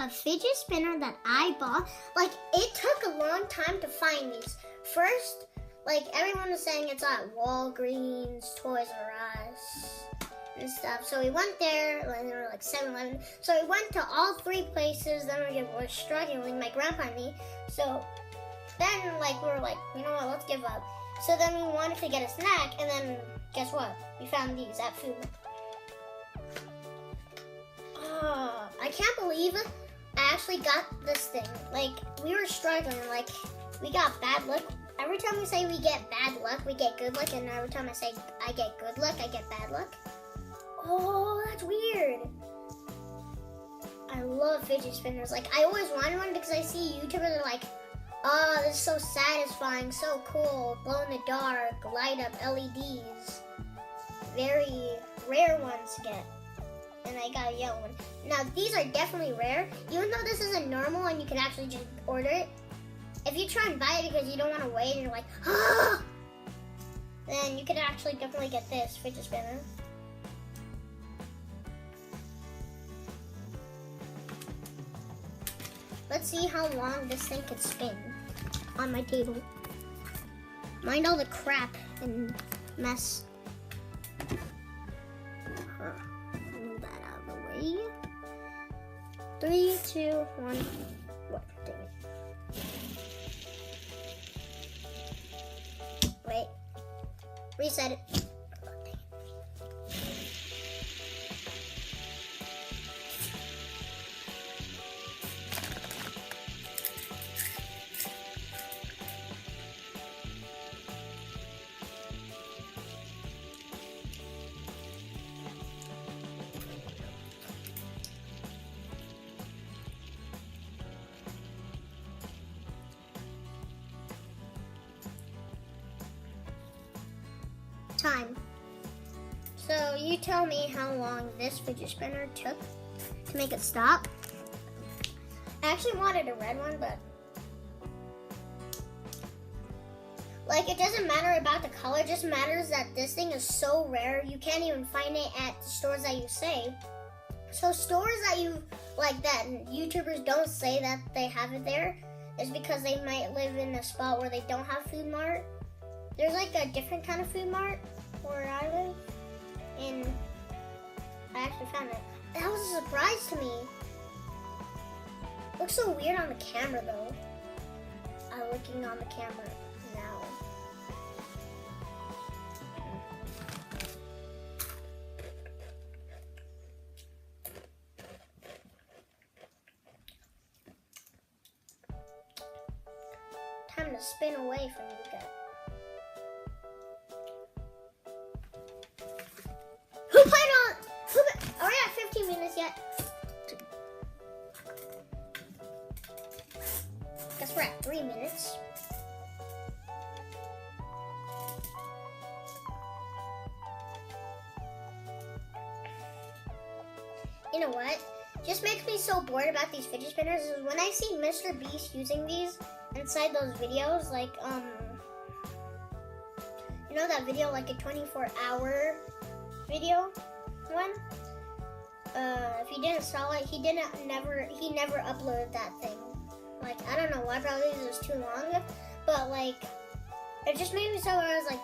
a fidget spinner that I bought. Like, it took a long time to find these. First, like, everyone was saying it's at Walgreens, Toys R Us, and stuff. So we went there, and there were like 7-Eleven. So we went to all 3 places. Then we were struggling, my grandpa and me. So then, like, we were like, you know what, let's give up. So then we wanted to get a snack, and then guess what? We found these at Food. Oh, I can't believe I actually got this thing. Like, we were struggling. Like, we got bad luck. Every time we say we get bad luck, we get good luck. And every time I say I get good luck, I get bad luck. Oh, that's weird. I love fidget spinners. Like, I always wanted one because I see YouTubers that are like, oh, this is so satisfying, so cool. Glow in the dark, light up LEDs. Very rare ones to get. And I got a yellow one. Now, these are definitely rare. Even though this isn't normal and you can actually just order it, if you try and buy it because you don't want to wait and you're like, ah, then you could actually definitely get this fidget spinner. Let's see how long this thing could spin on my table. Mind all the crap and mess. Move that out of the way. 3, 2, 1. What? Dang it. Wait. Reset it. Time. So you tell me how long this fidget spinner took to make it stop. I actually wanted a red one, but like, it doesn't matter about the color, it just matters that this thing is so rare you can't even find it at the stores that you say. So stores that you like, that YouTubers don't say that they have it there, is because they might live in a spot where they don't have Food Mart. There's like a different kind of Food Mart where I live, and I actually found it. That was a surprise to me. Looks so weird on the camera though. I'm looking on the camera now. Time to spin away from you guys. Are we at 15 minutes yet? Guess we're at 3 minutes. You know what? Just makes me so bored about these fidget spinners is when I see Mr. Beast using these inside those videos, like, you know that video, like a 24-hour video one? If you didn't saw it, he never uploaded that thing. Like, I don't know why, probably it was too long, but like, it just made me so I was like,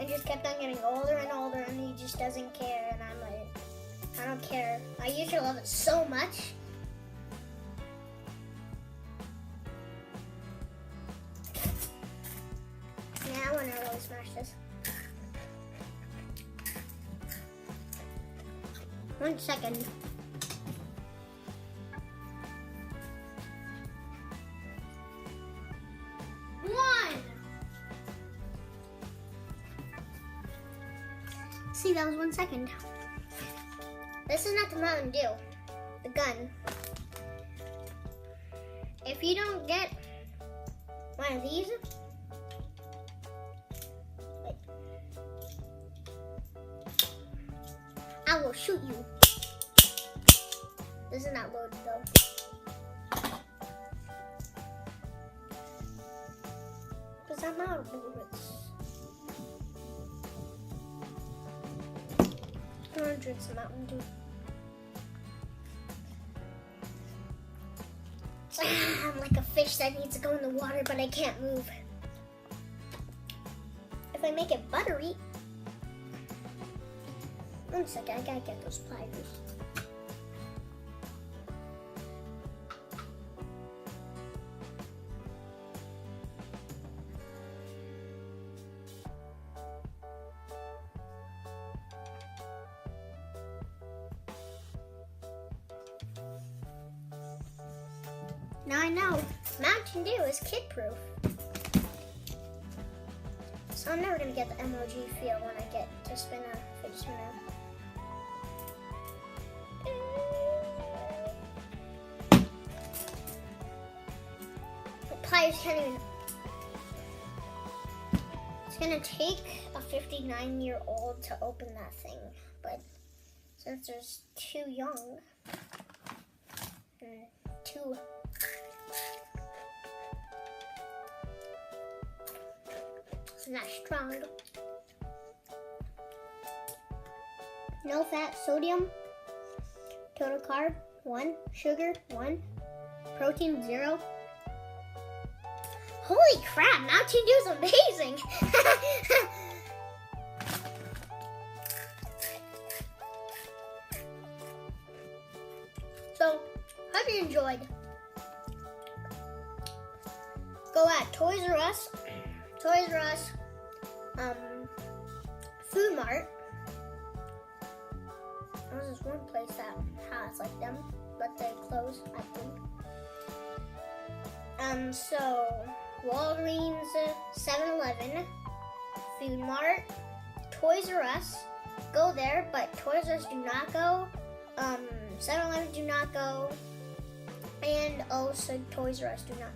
it just kept on getting older and older, and he just doesn't care, and I'm like, I don't care. I used to love it so much. Yeah, I want to really smash this. 1 second. See, that was 1 second. This is not the Mountain Dew, the gun. If you don't get one of these, wait, I will shoot you. This is not loaded though. Because I'm out of bullets. I want to drink some Mountain Dew. I'm like a fish that needs to go in the water, but I can't move. If I make it buttery. One second, I gotta get those pliers. Now I know Mountain Dew is kid-proof. So I'm never gonna get the MOG feel when I get to spin a fidget spinner. The pliers can't even. It's gonna take a 59-year-old to open that thing, but since there's too young and too. It's not strong. No fat, sodium, total carb 1, sugar 1, protein 0. Holy crap, Mountain Dew is amazing! So, hope you enjoyed. Go at Toys R Us, Food Mart. There's this one place that has like them, but they close, I think. So Walgreens, 7-Eleven, Food Mart, Toys R Us. Go there, but Toys R Us do not go. 7-Eleven do not go, and also Toys R Us do not.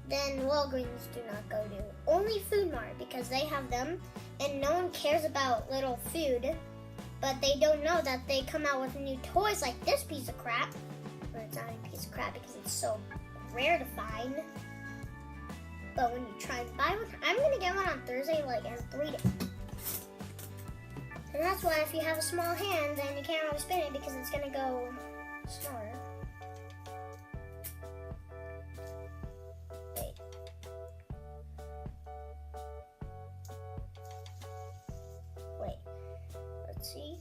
Then Walgreens do not go to. Only Food Mart, because they have them, and no one cares about little food, but they don't know that they come out with new toys like this piece of crap. Well, it's not a piece of crap because it's so rare to find. But when you try and buy one, I'm gonna get one on Thursday, like in 3 days. And that's why if you have a small hand, then you can't really spin it because it's gonna go smaller. Let's see.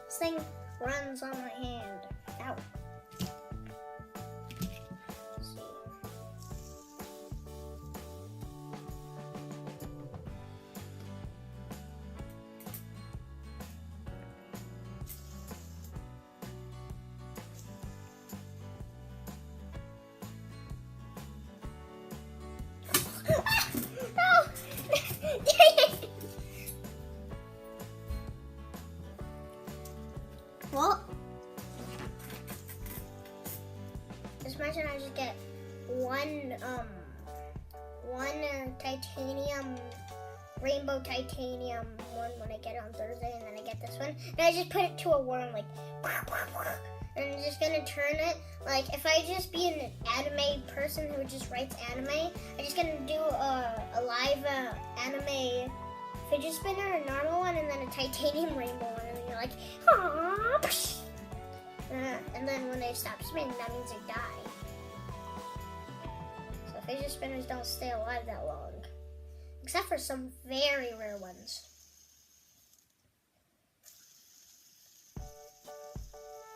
This thing runs on my hand. Ow. Let's see. Well, just imagine I just get one titanium, rainbow titanium one when I get it on Thursday, and then I get this one, and I just put it to a worm, like, and I'm just gonna turn it, like, if I just be an anime person who just writes anime, I'm just gonna do a live anime fidget spinner, a normal one, and then a titanium rainbow one, and you're like, aww. And then when they stop spinning, that means they die. So fidget spinners don't stay alive that long, except for some very rare ones.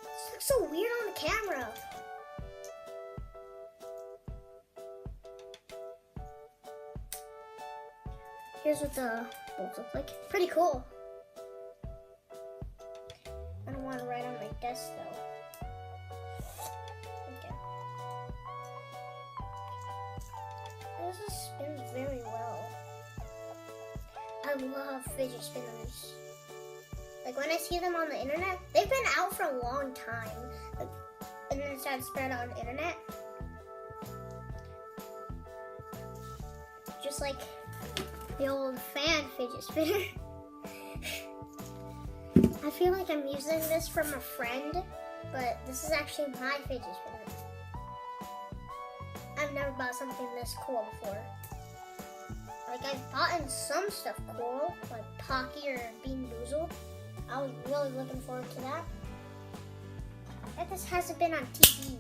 This looks so weird on the camera. Here's what the bolts look like. Pretty cool. I don't want to write on my desk though. Okay. This spins very well. I love fidget spinners. Like when I see them on the internet, they've been out for a long time. Like, and then it started to spread on the internet. Just like the old fan fidget spinner. I feel like I'm using this from a friend, but this is actually my fidget spinner. I've never bought something this cool before. I've gotten some stuff cool, like Pocky or Bean Boozled. I was really looking forward to that. But this hasn't been on TV.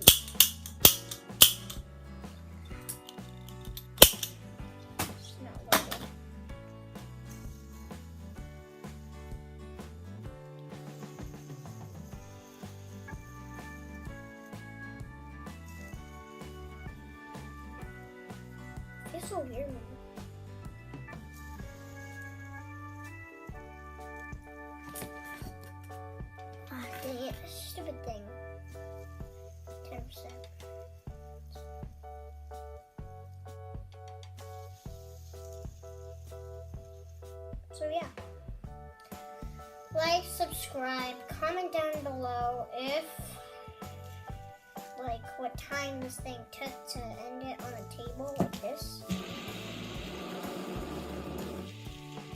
It's not loaded. It's so weird. Ah, dang it. Stupid thing. 10%. So yeah. Like, subscribe, comment down below if, like, what time this thing took to end it on a table like this.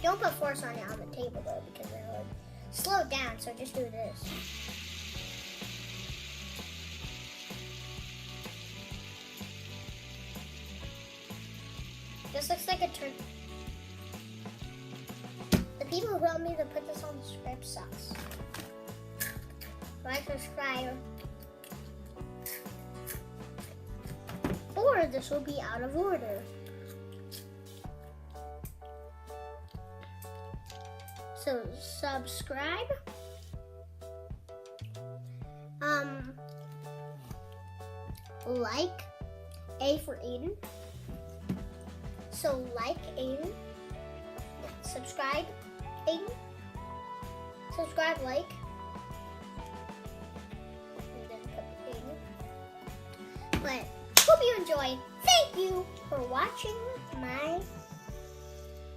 Don't put force on it on the table though, because it would slow down, so just do this. This looks like a turn. The people who helped me to put this on the script sucks. Like, subscribe, or this will be out of order. So subscribe. Like A for Aiden. So like Aiden. Subscribe Aiden. Subscribe, like. And then put Aiden. But hope you enjoyed. Thank you for watching my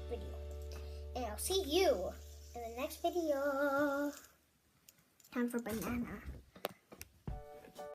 video. And I'll see you in the next video. Time for banana.